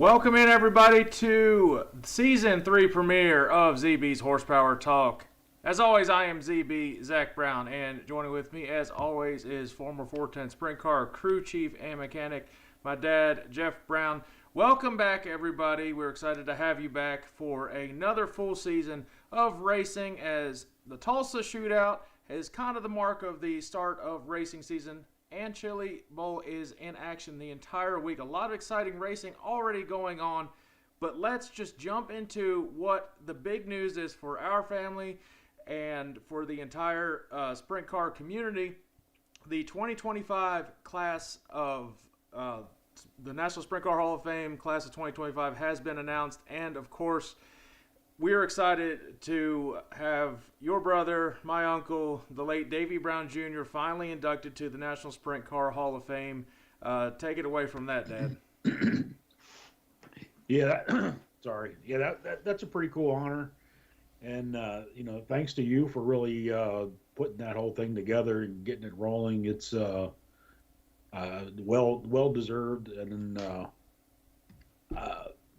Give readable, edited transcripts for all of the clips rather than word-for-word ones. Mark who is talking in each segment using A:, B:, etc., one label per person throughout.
A: Welcome in, everybody, to Season 3 premiere of ZB's Horsepower Talk. As always, I am ZB, Zack Brown, and joining with me, as always, is former 410 Sprint Car crew chief and mechanic, my dad, Jeff Brown. Welcome back, everybody. We're excited to have you back for another full season of racing, as the Tulsa Shootout is kind of the mark of the start of racing season, and Chili Bowl is in action the entire week. A lot of exciting racing already going on, but let's just jump into what the big news is for our family and for the entire sprint car community. The 2025 class of the National Sprint Car Hall of Fame class of 2025 has been announced, and of course, we're excited to have your brother, my uncle, the late Davey Brown Jr., finally inducted to the National Sprint Car Hall of Fame. Take it away from that, Dad.
B: Sorry. Yeah, that's a pretty cool honor. And, thanks to you for really putting that whole thing together and getting it rolling. It's well deserved. And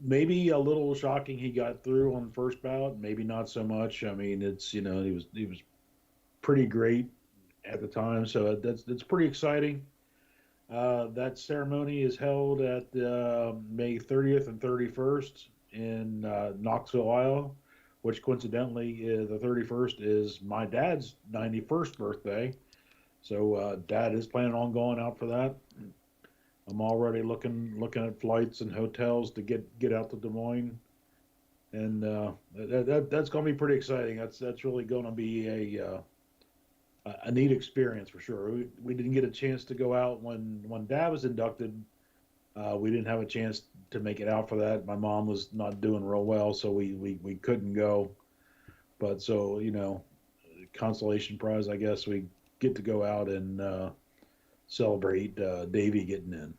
B: maybe a little shocking he got through on the first bout. Maybe not so much. I mean, he was pretty great at the time, so that's pretty exciting. That ceremony is held at May 30th and 31st in Knoxville, Iowa, which coincidentally the 31st is my dad's 91st birthday. So Dad is planning on going out for that. I'm already looking at flights and hotels to get out to Des Moines, and that's going to be pretty exciting. That's really going to be a neat experience for sure. We didn't get a chance to go out when Dad was inducted. We didn't have a chance to make it out for that. My mom was not doing real well, so we couldn't go. But so consolation prize, I guess we get to go out and celebrate Davey getting in.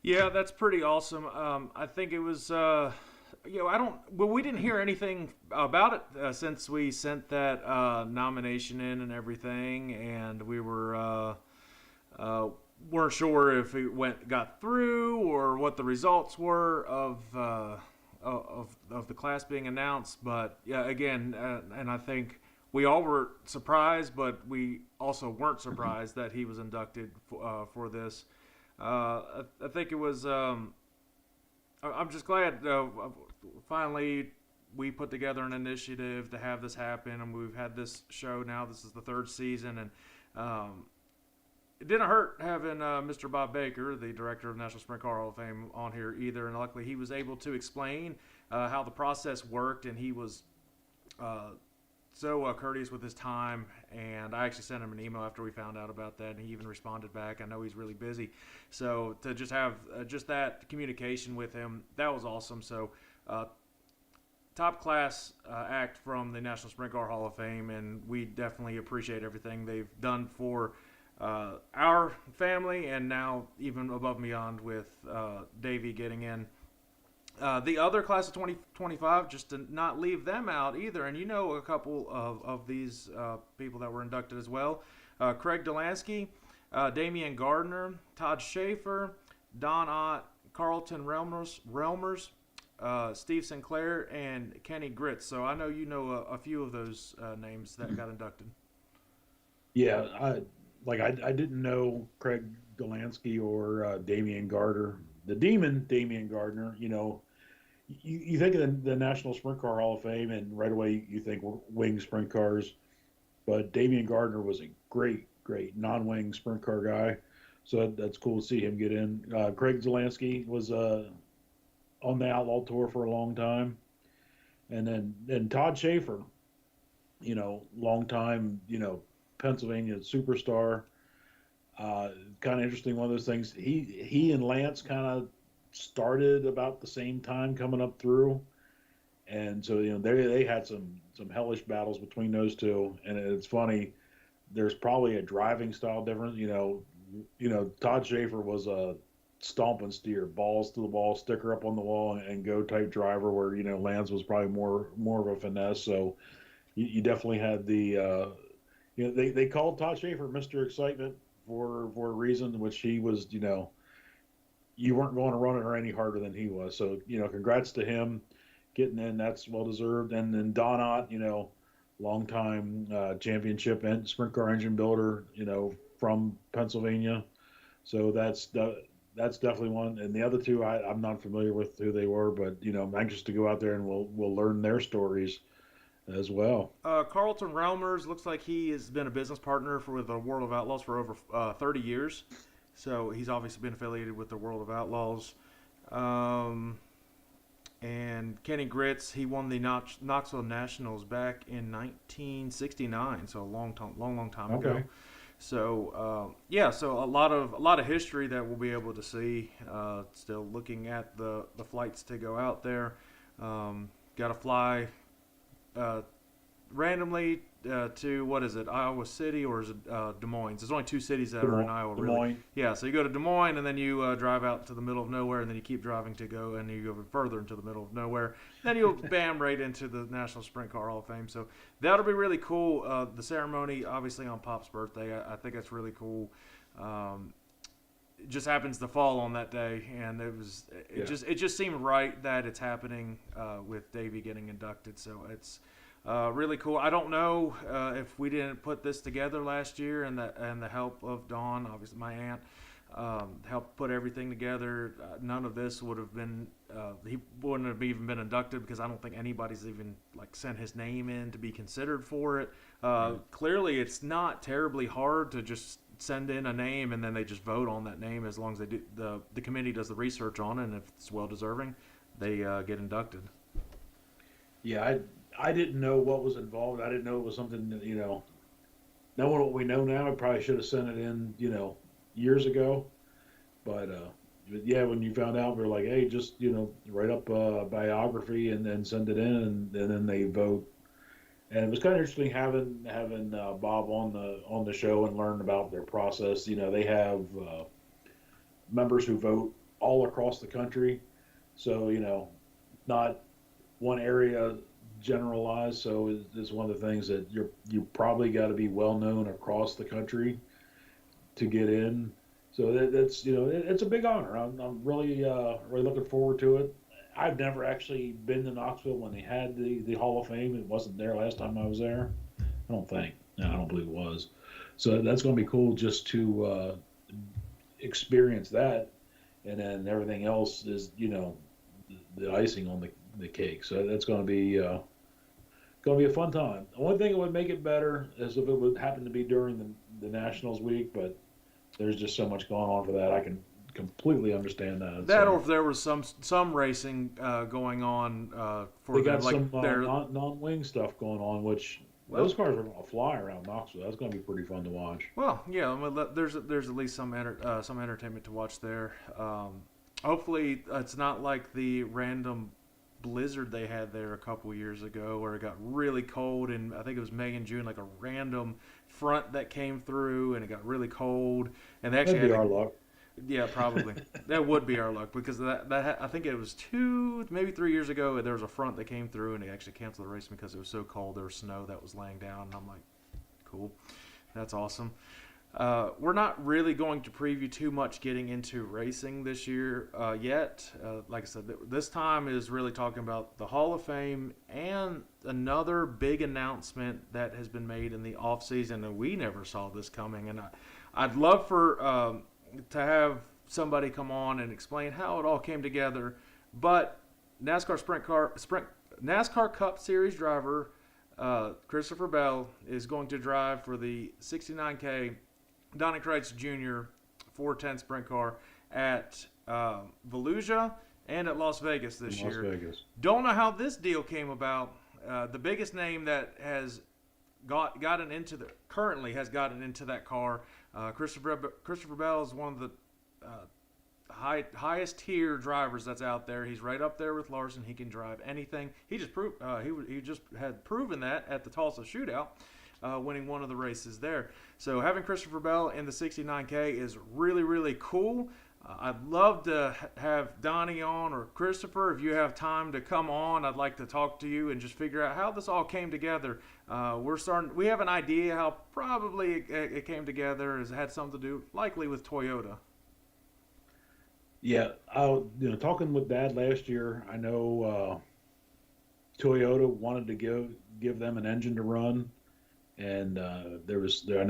A: Yeah, that's pretty awesome. I think it was, we didn't hear anything about it since we sent that nomination in and everything, and we weren't sure if it got through or what the results were of the class being announced. But yeah, again, and I think we all were surprised, but we also weren't surprised that he was inducted for this. I think it was. I'm just glad finally we put together an initiative to have this happen, and we've had this show now. This is the third season, and it didn't hurt having Mr. Bob Baker, the director of National Sprint Car Hall of Fame, on here either. And luckily, he was able to explain how the process worked, and he was so courteous with his time, and I actually sent him an email after we found out about that, and he even responded back. I know he's really busy, so to just have just that communication with him, that was awesome. So top class act from the National Sprint Car Hall of Fame, and we definitely appreciate everything they've done for our family, and now even above and beyond with Davey getting in. The other class of 2025, just to not leave them out either, and a couple of these people that were inducted as well. Craig Delansky, Damian Gardner, Todd Schaefer, Don Ott, Carlton Relmers, Steve Sinclair, and Kenny Gritz. So I know a few of those names that got inducted.
B: Yeah, I didn't know Craig Delansky or Damian Gardner. The Demon, Damian Gardner, you think of the National Sprint Car Hall of Fame, and right away you think wing sprint cars. But Damian Gardner was a great non-wing sprint car guy, so that's cool to see him get in. Craig Zelansky was on the Outlaw Tour for a long time, and then Todd Schaefer, long time, Pennsylvania superstar. Kind of interesting, one of those things. He and Lance kind of started about the same time coming up through, and so they had some hellish battles between those two. And it's funny, there's probably a driving style difference. Todd Schaefer was a stomp and steer, balls to the wall, sticker up on the wall, and go type driver, where Lance was probably more of a finesse. So you definitely had the they called Todd Schaefer Mr. Excitement for a reason, which he was you weren't going to run it any harder than he was. So, congrats to him getting in. That's well deserved. And then Don Ott, longtime championship and sprint car engine builder, from Pennsylvania. So that's definitely one. And the other two, I'm not familiar with who they were, but I'm anxious to go out there and we'll learn their stories as well.
A: Carlton Reumers looks like he has been a business partner with the World of Outlaws for over 30 years. So he's obviously been affiliated with the World of Outlaws. And Kenny Gritz, he won the Knoxville Nationals back in 1969, so a long time ago.
B: Okay.
A: So so a lot of history that we'll be able to see. Still looking at the flights to go out there. Got to fly randomly to, what is it, Iowa City, or is it Des Moines? There's only two cities that are in Iowa, really.
B: Des Moines.
A: Yeah, so you go to Des Moines, and then you drive out to the middle of nowhere, and then you keep driving to go, and you go further into the middle of nowhere. Then you'll bam right into the National Sprint Car Hall of Fame. So that'll be really cool. The ceremony, obviously on Pop's birthday, I think that's really cool. It just happens to fall on that day, and it just seemed right that it's happening with Davey getting inducted. So it's really cool. I don't know if we didn't put this together last year, and the help of Dawn, obviously my aunt, helped put everything together. None of this would have been. He wouldn't have even been inducted, because I don't think anybody's even sent his name in to be considered for it. Clearly, it's not terribly hard to just send in a name, and then they just vote on that name, as long as they do. The committee does the research on it, and if it's well deserving, they get inducted.
B: Yeah, I didn't know what was involved. I didn't know it was something that, knowing what we know now, I probably should have sent it in, years ago. But yeah, when you found out, we were like, hey, just, write up a biography and then send it in, and then they vote. And it was kind of interesting having Bob on the show and learn about their process. They have members who vote all across the country, so not one area generalized. So it's one of the things that you probably got to be well known across the country to get in. So that's it's a big honor. I'm really really looking forward to it. I've never actually been to Knoxville when they had the Hall of Fame. It wasn't there last time I was there. I don't think. No, I don't believe it was. So that's going to be cool just to experience that, and then everything else is the icing on the cake. So that's going to be a fun time. The one thing that would make it better is if it would happen to be during the Nationals week, but there's just so much going on for that. I can completely understand that.
A: Or if there was some racing going on for
B: they got
A: some
B: non-wing stuff going on, which those cars are going to fly around Knoxville. That's going to be pretty fun to watch.
A: Well, yeah, there's at least some entertainment to watch there. Hopefully, it's not like the random blizzard they had there a couple years ago, where it got really cold, and I think it was May and June, like a random front that came through, and it got really cold, and they actually
B: That'd be our luck.
A: Yeah, probably. That would be our luck, because I think it was 2, maybe 3 years ago, there was a front that came through, and they actually canceled the race because it was so cold. There was snow that was laying down, and I'm like, cool, that's awesome. We're not really going to preview too much getting into racing this year yet. Like I said, this time is really talking about the Hall of Fame and another big announcement that has been made in the off season, and we never saw this coming. And I'd love for to have somebody come on and explain how it all came together. But NASCAR Cup Series driver Christopher Bell is going to drive for the 69K Donnie Kreitz Jr. 410 sprint car at Volusia and at Las Vegas this year.
B: Las Vegas.
A: Don't know how this deal came about. The biggest name that has currently has gotten into that car, Christopher Bell is one of the highest tier drivers that's out there. He's right up there with Larson. He can drive anything. He just had proven that at the Tulsa Shootout, winning one of the races there. So having Christopher Bell in the 69K is really, really cool. I'd love to have Donnie on, or Christopher, if you have time to come on. I'd like to talk to you and just figure out how this all came together. We have an idea how probably it came together. It had something to do likely with Toyota.
B: Yeah, talking with Dad last year, I know Toyota wanted to give them an engine to run, and I know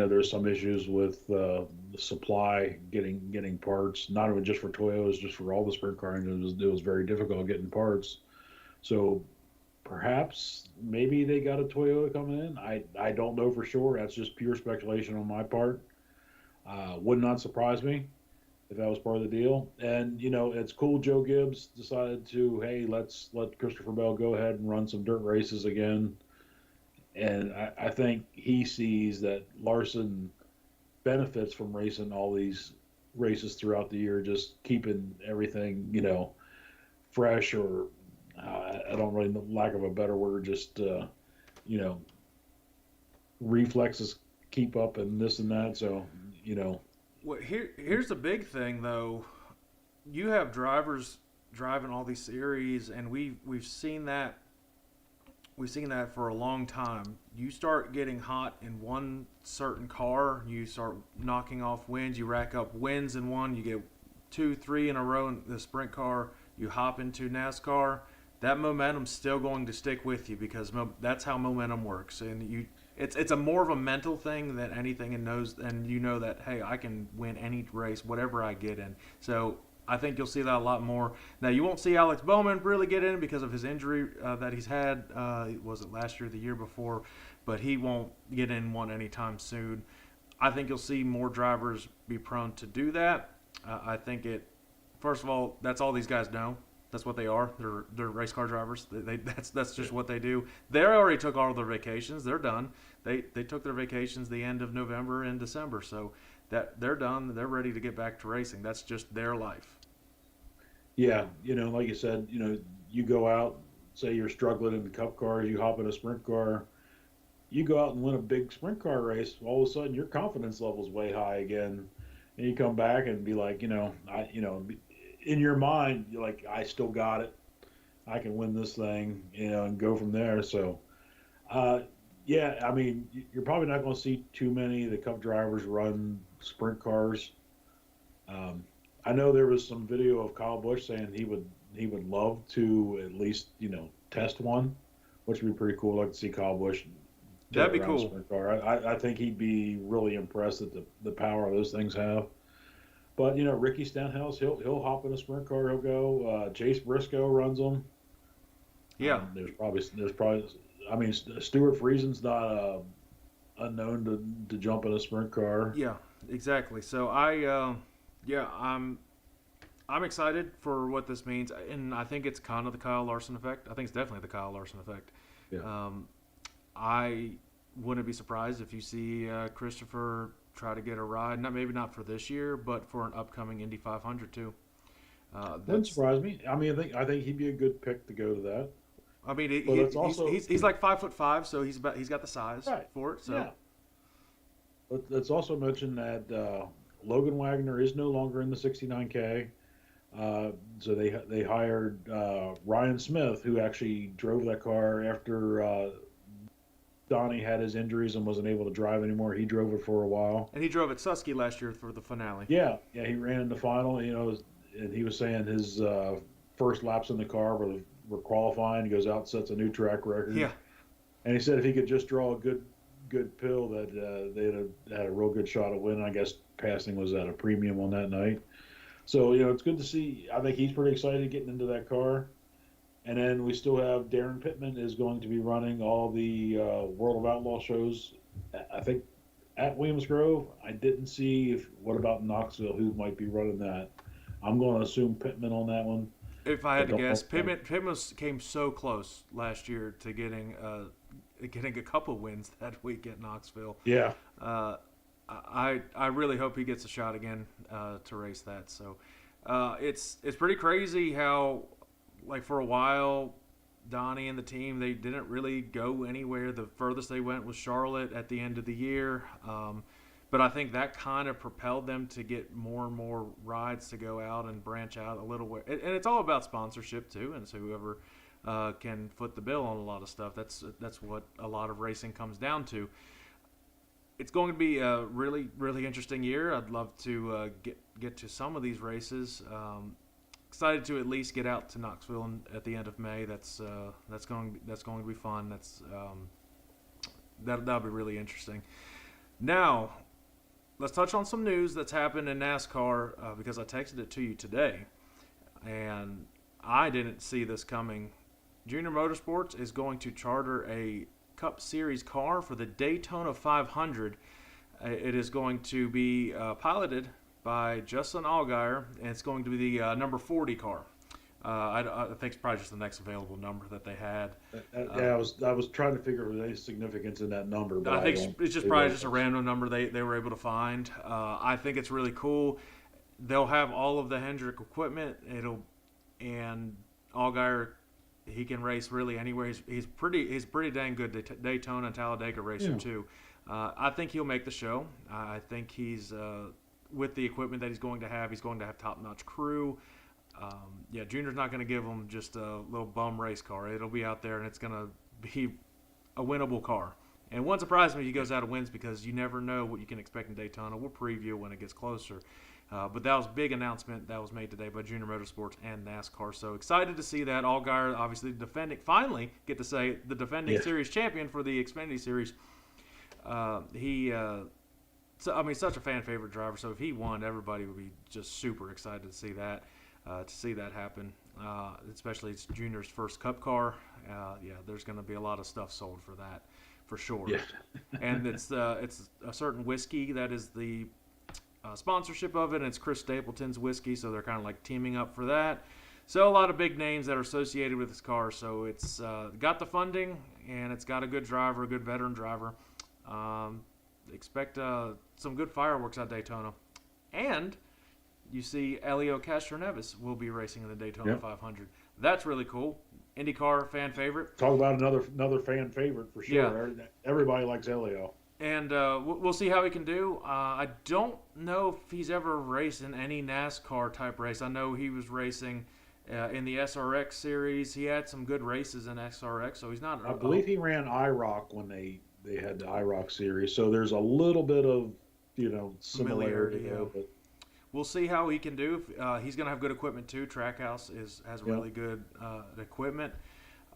B: there was some issues with the supply getting parts, not even just for Toyotas, just for all the sprint car engines. It was very difficult getting parts. So perhaps maybe they got a Toyota coming in. I don't know for sure. That's just pure speculation on my part. Would not surprise me if that was part of the deal. And it's cool. Joe Gibbs decided to, hey, let's let Christopher Bell go ahead and run some dirt races again. And I think he sees that Larson benefits from racing all these races throughout the year, just keeping everything, fresh, or I don't really, lack of a better word, just you know, reflexes keep up and this and that. So you know,
A: Well, here's the big thing though. You have drivers driving all these series, and we've seen that for a long time. You start getting hot in one certain car, you start knocking off wins, you rack up wins in one, you get 2, 3 in a row in the sprint car, you hop into NASCAR. That momentum's still going to stick with you because that's how momentum works, and it's a more of a mental thing than anything, and you know that, hey, I can win any race, whatever I get in. So I think you'll see that a lot more. Now, you won't see Alex Bowman really get in because of his injury that he's had. Was it last year or the year before? But he won't get in one anytime soon. I think you'll see more drivers be prone to do that. I think first of all, that's all these guys know. That's what they are. They're race car drivers. That's just what they do. They already took all their vacations. They're done. They took their vacations the end of November and December. So that they're done. They're ready to get back to racing. That's just their life.
B: yeah, like you said, you go out, say you're struggling in the Cup cars, you hop in a sprint car, you go out and win a big sprint car race. All of a sudden, your confidence level's way high again, and you come back and be like, in your mind, you're like, I still got it. I can win this thing, and go from there. So, uh, yeah, I mean, you're probably not going to see too many of the Cup drivers run sprint cars. Um, I know there was some video of Kyle Busch saying he would love to at least test one, which would be pretty cool. I'd like to see Kyle Busch take
A: That'd
B: it
A: be
B: around a
A: cool.
B: sprint car. I think he'd be really impressed at the power those things have. But Ricky Stenhouse, he'll hop in a sprint car. He'll go. Chase Briscoe runs them.
A: Yeah.
B: There's probably. I mean, Stuart Friesen's not unknown to jump in a sprint car.
A: Yeah. Exactly. So yeah, I'm excited for what this means, and I think it's kind of the Kyle Larson effect. I think it's definitely the Kyle Larson effect.
B: Yeah.
A: I wouldn't be surprised if you see Christopher try to get a ride. Maybe not for this year, but for an upcoming Indy 500 too.
B: Wouldn't
A: That's.
B: surprise me. I mean, I think he'd be a good pick to go to that.
A: I mean,
B: But it's also
A: he's like 5'5", so he's got the size
B: right.
A: for it. So
B: Yeah. But let's also mention that Logan Wagner is no longer in the 69K. So they hired Ryan Smith, who actually drove that car after Donnie had his injuries and wasn't able to drive anymore. He drove it for a while.
A: and he drove at Susky last year for the finale.
B: Yeah, he ran in the final. And he was saying his first laps in the car were qualifying. He goes out, sets a new track record.
A: Yeah.
B: And he said if he could just draw a good pill, that they'd have had a real good shot at winning. I guess passing was at a premium on that night. So it's good to see. I think he's pretty excited getting into that car. And then we still have Darren Pittman is going to be running all the World of Outlaw shows. I think at Williams Grove. I didn't see what about Knoxville, who might be running that. I'm going to assume Pittman on that one.
A: If I
B: I
A: had to
B: don't
A: guess,
B: know.
A: Pittman came so close last year to getting a couple wins that week at Knoxville.
B: Yeah,
A: Uh, I really hope he gets a shot again to race that. So it's pretty crazy how, like, for a while, Donnie and the team, they didn't really go anywhere. The furthest they went was Charlotte at the end of the year. But I think that kind of propelled them to get more and more rides to go out and branch out a little way. And it's all about sponsorship too, and so whoever can foot the bill on a lot of stuff. That's what a lot of racing comes down to. it's going to be a really, really interesting year. I'd love to get to some of these races. Excited to at least get out to Knoxville at the end of May. That's going to be fun. That'll be really interesting. Now, let's touch on some news that's happened in NASCAR because I texted it to you today, and I didn't see this coming. Junior Motorsports is going to charter a Cup Series car for the Daytona 500. It is going to be piloted by Justin Allgaier, and it's going to be the number 40 car. I think it's probably just the next available number that they had.
B: I was trying to figure out any significance in that number, but
A: I think it's just probably just a random number they were able to find. I think it's really cool. They'll have all of the Hendrick equipment. And Allgaier, he can race really anywhere. He's pretty dang good Daytona and Talladega racer too. I think he'll make the show. I think he's with the equipment that he's going to have top-notch crew. Junior's not going to give him just a little bum race car. It'll be out there, and it's going to be a winnable car. And it won't surprise me if he goes out and wins because you never know what you can expect in Daytona. We'll preview when it gets closer. But that was a big announcement that was made today by Junior Motorsports and NASCAR. So excited to see that. Allgaier, obviously finally get to say the defending series champion for the Xfinity Series. Such a fan favorite driver. So if he won, everybody would be just super excited to see that. Happen, especially it's Junior's first Cup car. There's going to be a lot of stuff sold for that, for sure. Yeah. And it's a certain whiskey that is the sponsorship of it, and it's Chris Stapleton's whiskey, so they're kind of like teaming up for that. So a lot of big names that are associated with this car. So it's got the funding, and it's got a good driver, a good veteran driver. Expect some good fireworks at Daytona, and you see Elio Castroneves will be racing in the Daytona 500. That's really cool. IndyCar fan favorite.
B: Talk about another fan favorite for sure. Yeah. Everybody likes Elio.
A: And we'll see how he can do. I don't know if he's ever raced in any NASCAR type race. I know he was racing in the SRX series. He had some good races in SRX, so he's not.
B: I believe he ran IROC when they had the IROC series. So there's a little bit of similarity there, but.
A: We'll see how he can do. He's going to have good equipment too. Trackhouse has really good equipment.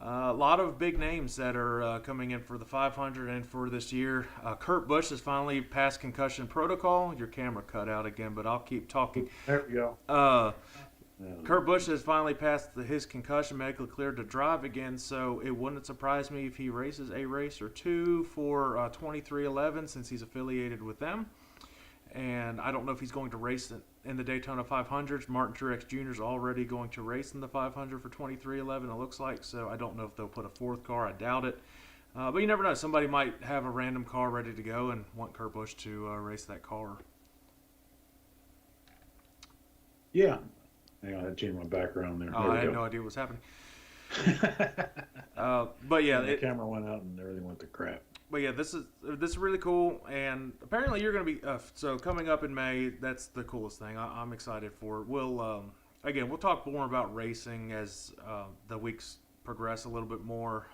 A: A lot of big names that are coming in for the 500 and for this year. Kurt Busch has finally passed concussion protocol. Your camera cut out again, but I'll keep talking.
B: There we go.
A: Kurt Busch has finally passed his concussion, medically cleared to drive again, so it wouldn't surprise me if he races a race or two for 23XI since he's affiliated with them. And I don't know if he's going to race in the Daytona 500s. Martin Truex Jr. is already going to race in the 500 for 23XI, it looks like. So I don't know if they'll put a fourth car. I doubt it. But you never know. Somebody might have a random car ready to go and want Kurt Busch to race that car.
B: Yeah. Hang on, I changed my background there.
A: I had no idea what was happening. But yeah.
B: The camera went out and everything went to crap.
A: But yeah, this is really cool, and apparently you're going to be so coming up in May. That's the coolest thing. I'm excited for it. We'll talk more about racing as the weeks progress a little bit more.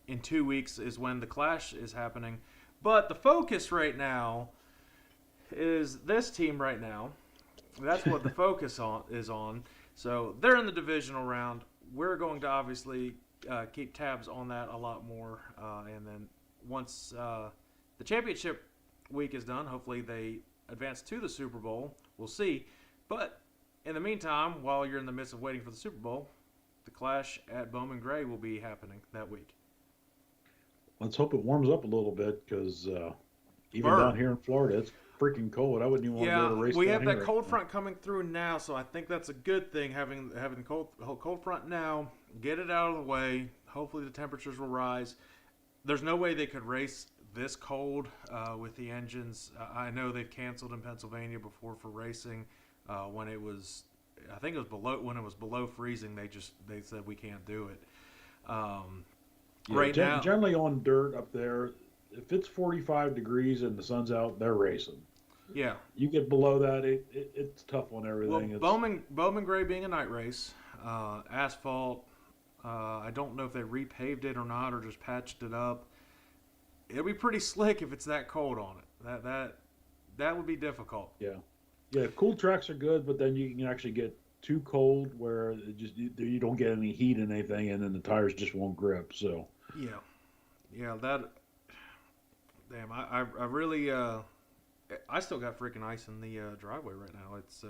A: In 2 weeks is when the Clash is happening, but the focus right now is this team right now. That's what the focus is on. So they're in the divisional round. We're going to obviously keep tabs on that a lot more, and then. Once the championship week is done, hopefully they advance to the Super Bowl. We'll see. But in the meantime, while you're in the midst of waiting for the Super Bowl, the Clash at Bowman Gray will be happening that week.
B: Let's hope it warms up a little bit because even down here in Florida, it's freaking cold. I wouldn't even want to go to race.
A: We have that cold front coming through now, so I think that's a good thing having the cold front now. Get it out of the way. Hopefully the temperatures will rise. There's no way they could race this cold with the engines. I know they've canceled in Pennsylvania before for racing when it was, I think it was below freezing. They said we can't do it. Now,
B: generally on dirt up there, if it's 45 degrees and the sun's out, they're racing.
A: Yeah.
B: You get below that, it's tough on everything.
A: Well, Bowman Gray being a night race, asphalt. I don't know if they repaved it or not or just patched it up. it'll be pretty slick if it's that cold on it. That would be difficult.
B: Yeah. Cool tracks are good, but then you can actually get too cold where you don't get any heat in anything, and then the tires just won't grip. So
A: Yeah. That. Damn. I really. I still got freaking ice in the driveway right now. It's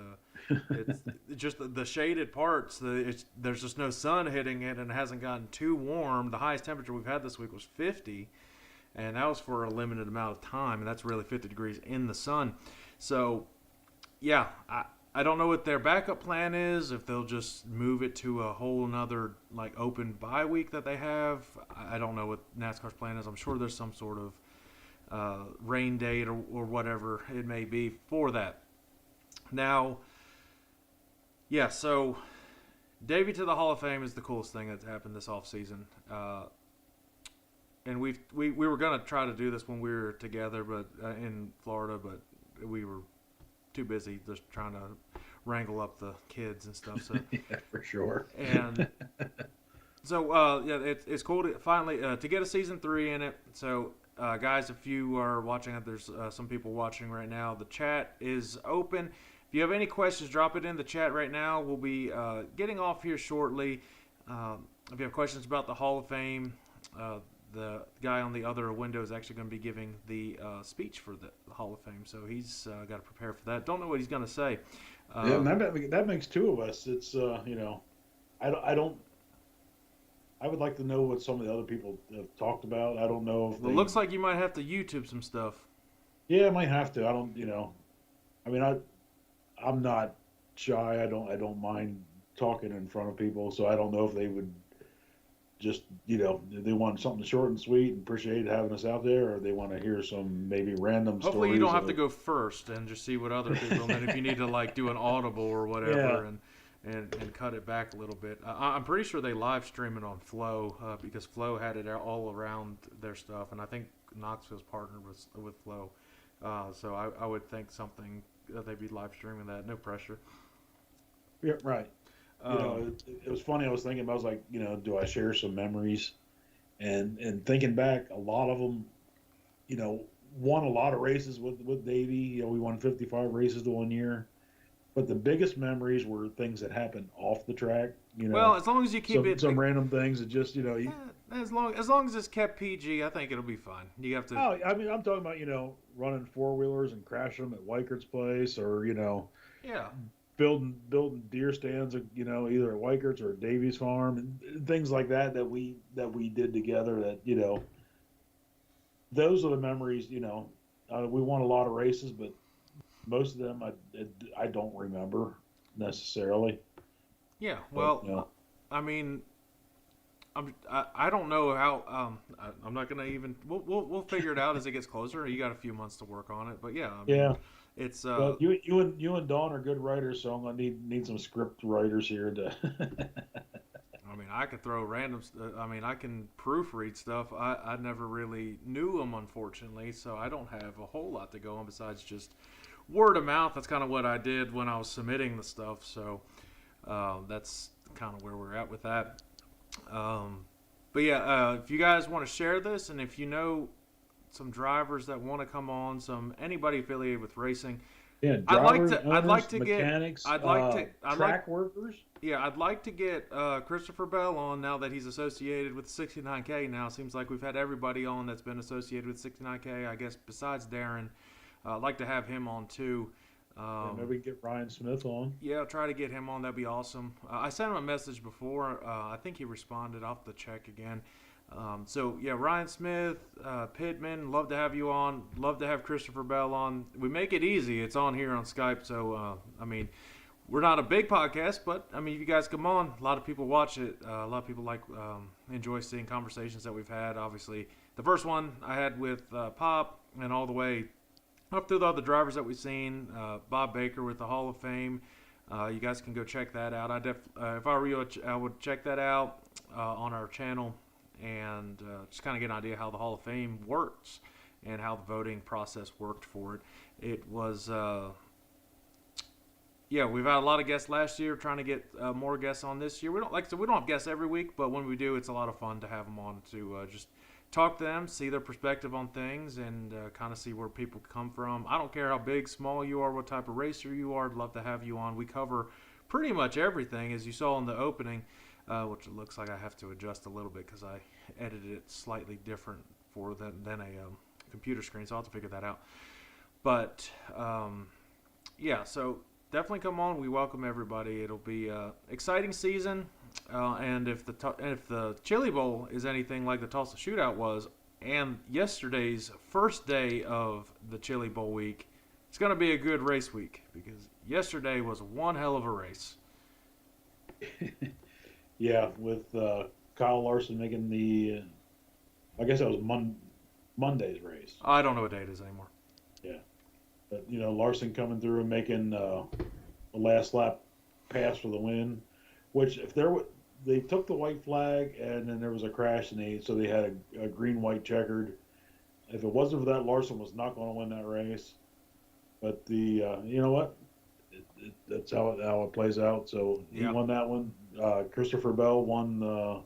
A: just the shaded parts. There's just no sun hitting it, and it hasn't gotten too warm. The highest temperature we've had this week was 50, and that was for a limited amount of time, and that's really 50 degrees in the sun. So, yeah, I don't know what their backup plan is. If they'll just move it to a whole another like open bye week that they have. I don't know what NASCAR's plan is. I'm sure there's some sort of rain date or whatever it may be for that. Now, yeah, so Davey to the Hall of Fame is the coolest thing that's happened this offseason. And we were going to try to do this when we were together but in Florida, but we were too busy just trying to wrangle up the kids and stuff. So
B: yeah, for sure.
A: And so, yeah, it's cool to finally to get a season 3 in it. So, guys, if you are watching, there's some people watching right now. The chat is open. If you have any questions, drop it in the chat right now. We'll be getting off here shortly. If you have questions about the Hall of Fame, the guy on the other window is actually going to be giving the speech for the Hall of Fame, so he's got to prepare for that. Don't know what he's going to say.
B: Yeah, and that makes two of us. It's I don't. I would like to know what some of the other people have talked about. I don't know if
A: it looks like you might have to YouTube some stuff.
B: Yeah, I might have to. I don't. I mean, I'm not shy. I don't mind talking in front of people. So I don't know if they would just they want something short and sweet and appreciate having us out there, or they want to hear some maybe random stories.
A: Hopefully you don't have to go first and just see what other people. And then if you need to like do an audible or whatever and cut it back a little bit. I'm pretty sure they live stream it on Flow because Flow had it all around their stuff, and I think Knoxville's partnered with Flow. So I would think something that they'd be live streaming that. No pressure.
B: Yeah, right. It was funny. I was thinking, I was like, do I share some memories? And thinking back, a lot of them, won a lot of races with Davey. We won 55 races the one year. But the biggest memories were things that happened off the track.
A: Well, as long as you keep
B: some random things that just
A: as long as it's kept PG, I think it'll be fine. You have to.
B: Oh, I mean, I'm talking about running 4-wheelers and crashing them at Weikert's place, or
A: yeah,
B: building deer stands, either at Weikert's or at Davy's farm, and things like that we did together. That those are the memories. We won a lot of races, but most of them I don't remember necessarily.
A: Yeah, well, but, I mean, I don't know how. I'm not gonna even. We'll figure it out as it gets closer. You got a few months to work on it, but yeah. I mean,
B: yeah.
A: It's
B: well, you and Dawn are good writers, so I'm gonna need some script writers here to.
A: I mean, I could throw random. I can proofread stuff. I never really knew them, unfortunately, so I don't have a whole lot to go on besides just word of mouth. That's kind of what I did when I was submitting the stuff. So that's kind of where we're at with that. But yeah, if you guys want to share this, and if you know some drivers that want to come on, anybody affiliated with racing,
B: yeah,
A: drivers, I'd like to
B: mechanics, track workers.
A: Yeah, I'd like to get Christopher Bell on now that he's associated with 69K. Now seems like we've had everybody on that's been associated with 69K. I guess besides Darren, I'd like to have him on too.
B: Maybe we can get Ryan Smith on.
A: Yeah, try to get him on. That'd be awesome. I sent him a message before. I think he responded. I'll have to check again. So, yeah, Ryan Smith, Pittman, love to have you on. Love to have Christopher Bell on. We make it easy. It's on here on Skype. So, we're not a big podcast, but, if you guys come on, a lot of people watch it. A lot of people enjoy seeing conversations that we've had. Obviously, the first one I had with Pop and all the way up through the other drivers that we've seen, Bob Baker with the Hall of Fame. You guys can go check that out. If I were you, I would check that out on our channel and just kind of get an idea how the Hall of Fame works and how the voting process worked for it. It was, we've had a lot of guests last year. Trying to get more guests on this year. We don't have guests every week, but when we do, it's a lot of fun to have them on to just talk to them, see their perspective on things, and kind of see where people come from. I don't care how big, small you are, what type of racer you are. I'd love to have you on. We cover pretty much everything, as you saw in the opening, which it looks like I have to adjust a little bit because I edited it slightly different than a computer screen, so I'll have to figure that out. But yeah, so definitely come on. We welcome everybody. It'll be an exciting season. And if the Chili Bowl is anything like the Tulsa Shootout was, and yesterday's first day of the Chili Bowl week, it's going to be a good race week because yesterday was one hell of a race.
B: Yeah, with Kyle Larson making the, I guess that was Monday's race.
A: I don't know what day it is anymore.
B: Yeah, but Larson coming through and making a last lap pass for the win. Which, if they took the white flag and then there was a crash and so they had a green-white checkered. If it wasn't for that, Larson was not going to win that race. But you know what? That's how it plays out. So he won that one. Christopher Bell won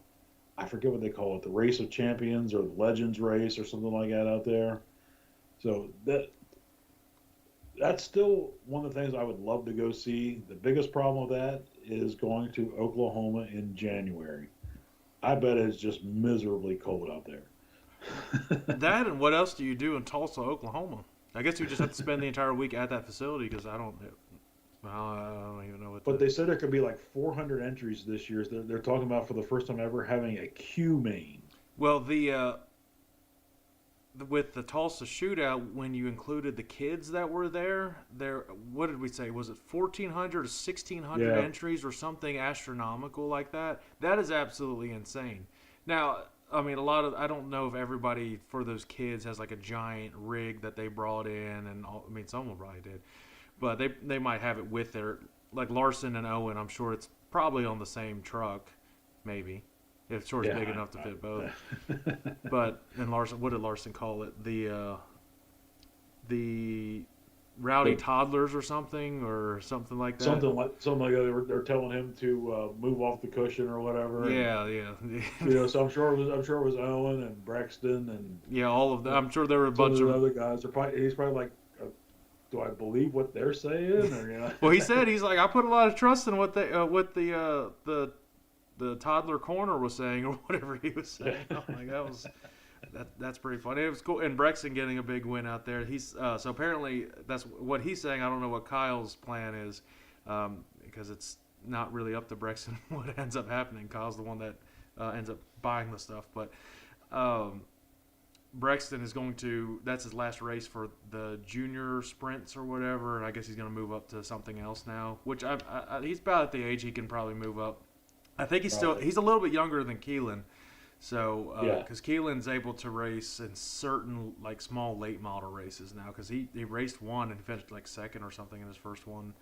B: I forget what they call it, the Race of Champions or the Legends race or something like that out there. So that's still one of the things I would love to go see. The biggest problem with that is going to Oklahoma in January. I bet it's just miserably cold out there.
A: That and what else do you do in Tulsa, Oklahoma? I guess you just have to spend the entire week at that facility because I don't even know what.
B: But they said there could be like 400 entries this year. They're talking about for the first time ever having a Q main.
A: Well, with the Tulsa Shootout, when you included the kids that were there, what did we say? Was it 1,400 or 1,600 entries or something astronomical like that? That is absolutely insane. Now, I mean, I don't know if everybody for those kids has like a giant rig that they brought in, and some of them probably did, but they might have it with their, like Larson and Owen. I'm sure it's probably on the same truck, maybe. If it's big enough to fit both. But Larson, what did Larson call it? The rowdy toddlers or something like that.
B: Something like that. They're telling him to move off the cushion or whatever.
A: Yeah.
B: So I'm sure it was Owen and Brexton and
A: all of them. I'm sure there were a bunch of
B: other guys. He's probably like, do I believe what they're saying? Or
A: Well, he's like, I put a lot of trust in what the toddler corner was saying or whatever he was saying. I'm like, that's pretty funny. It was cool. And Brexton getting a big win out there. He's so apparently that's what he's saying. I don't know what Kyle's plan is because it's not really up to Brexton what ends up happening. Kyle's the one that ends up buying the stuff. But Brexton is that's his last race for the junior sprints or whatever. And I guess he's going to move up to something else now, which he's about at the age he can probably move up. I think he's a little bit younger than Keelan, so because Keelan's able to race in certain like small late model races now because he raced one and finished like second or something in his first one,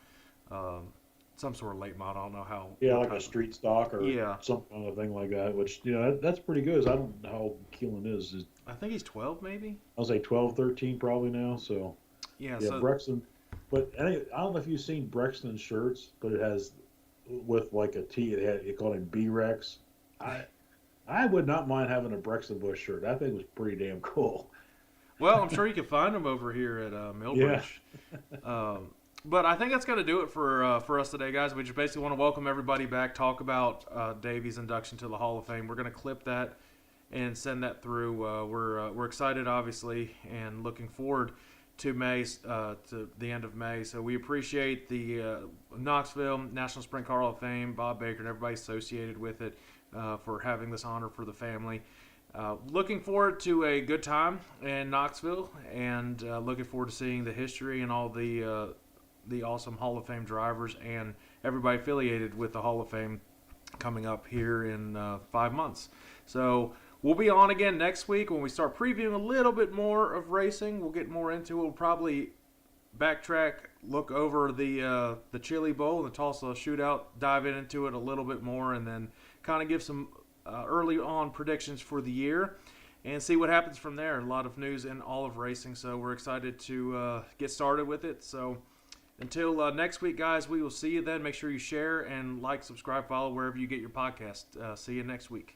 A: some sort of late model. I don't know how.
B: Yeah, like a street stock or something, a thing like that. Which that's pretty good. I don't know how Keelan is.
A: I think he's 12 maybe.
B: I'll say 12, 13 probably now. So
A: so
B: Brexton. But I don't know if you've seen Brexton's shirts, but it has. With like a T, it called him B-Rex. I would not mind having a Brexton Bush shirt. That thing was pretty damn cool.
A: Well, I'm sure you can find them over here at Millbridge. Yeah. But I think that's going to do it for us today, guys. We just basically want to welcome everybody back, talk about Davey's induction to the Hall of Fame. We're going to clip that and send that through. We're excited, obviously, and looking forward to May, to the end of May. So we appreciate the Knoxville National Sprint Car Hall of Fame, Bob Baker, and everybody associated with it for having this honor for the family. Looking forward to a good time in Knoxville, and looking forward to seeing the history and all the awesome Hall of Fame drivers and everybody affiliated with the Hall of Fame coming up here in 5 months. So we'll be on again next week when we start previewing a little bit more of racing. We'll get more into it. We'll probably backtrack, look over the Chili Bowl and the Tulsa Shootout, dive into it a little bit more, and then kind of give some early on predictions for the year and see what happens from there. A lot of news in all of racing, so we're excited to get started with it. So until next week, guys, we will see you then. Make sure you share and like, subscribe, follow wherever you get your podcast. See you next week.